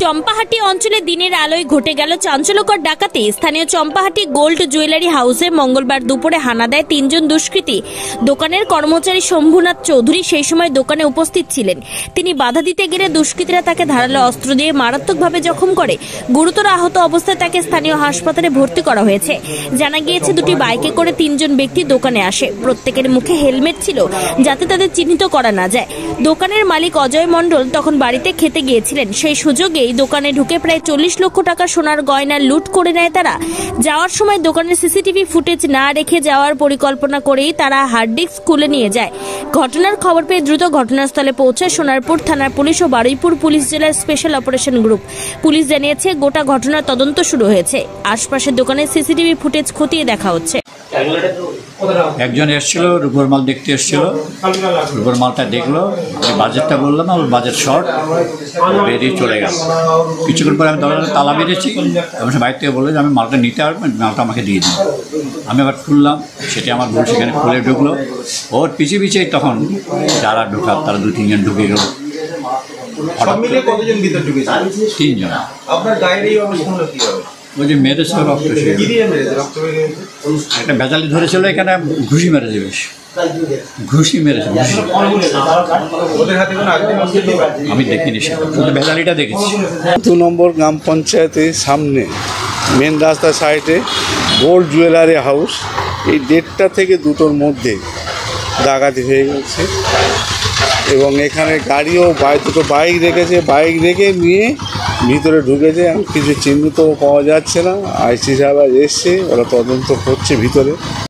চম্পাহাটি অঞ্চলে দিনের আলোয় ঘটে গেল চাঞ্চল্যকর ডাকাতি। স্থানীয় চম্পাহাটি গোল্ড জুয়েলারি হাউসে মঙ্গলবার দুপুরে হানা দেয় তিনজন দুষ্কৃতী। দোকানের কর্মচারী শম্ভুনাথ চৌধুরী সেই সময় দোকানে উপস্থিত ছিলেন। তিনি বাধা দিতে গেলে দুষ্কৃতীরা তাকে ধারালো অস্ত্র দিয়ে মারাত্মকভাবে জখম করে। গুরুতর আহত অবস্থায় তাকে স্থানীয় হাসপাতালে ভর্তি করা হয়েছে। জানা গিয়েছে দুটি বাইকে করে তিনজন ব্যক্তি দোকানে আসে। প্রত্যেকের মুখে হেলমেট ছিল যাতে তাদের চিহ্নিত করা না যায়। দোকানের মালিক অজয় মণ্ডল তখন বাড়িতে খেতে গিয়েছিলেন। সেই সুযোগেই দোকানে ঢুকে প্রায় 40 লক্ষ টাকা সোনার গয়না লুট করে নেয় তারা। যাওয়ার সময় দোকানের সিসিটিভি ফুটেজ না রেখে যাওয়ার পরিকল্পনা করেই তারা হার্ড ডিস্ক খুলে নিয়ে যায়। ঘটনার খবর পেয়ে দ্রুত ঘটনাস্থলে পৌঁছায় সোনারপুর থানার পুলিশ ও বারুইপুর পুলিশ জেলার স্পেশাল অপারেশন গ্রুপ। পুলিশ জানিয়েছে গোটা ঘটনার তদন্ত শুরু হয়েছে। আশপাশের দোকানের সিসিটিভি ফুটেজ খতিয়ে দেখা হচ্ছে। একজন এসেছিল রূপোর মাল দেখতে এসেছিল, রূপোর মালটা দেখলো, আমি বাজেটটা বললাম, আমার বাজেট শর্ট, বেরিয়ে চলে গেল। কিছুক্ষণ পরে আমি দরজাটা তালা মেরেছি, এবং সে বাইরে থেকে বললো যে আমি মালটা নিতে পারবেন, মালটা আমাকে দিয়ে দিন। আমি আবার খুললাম, সেটি আমার ভুল, সেখানে খুলে ঢুকলো। ওর পিছিয়ে পিছিয়ে তখন যারা ঢুকার তারা 2-3 জন ঢুকে গেল। তিনজন। আপনার গায়ের এই অবস্থা হলো কিভাবে? ওই যে মেরেছিল, রক্ত একটা ভেজালি ধরেছিল, এখানে ঘুষি মেরেছে, বেশ ঘুষি মেরেছে। আমি দেখিনি, সেটা শুধু ভেজালিটা দেখেছি। 2 নম্বর গ্রাম পঞ্চায়েতের সামনে মেন রাস্তার সাইডে গোল্ড জুয়েলারি হাউস, এই 1:30 থেকে 2টোর মধ্যে ডাকাতি হয়ে গেছে। এবং এখানে গাড়িও দুটো বাইক রেখেছে, বাইক রেখে নিয়ে ভিতরে ঢুকেছে। কিছু চিহ্নিত পাওয়া যাচ্ছে না। আইসি সাহেব এসছে, ওরা তদন্ত করছে ভিতরে।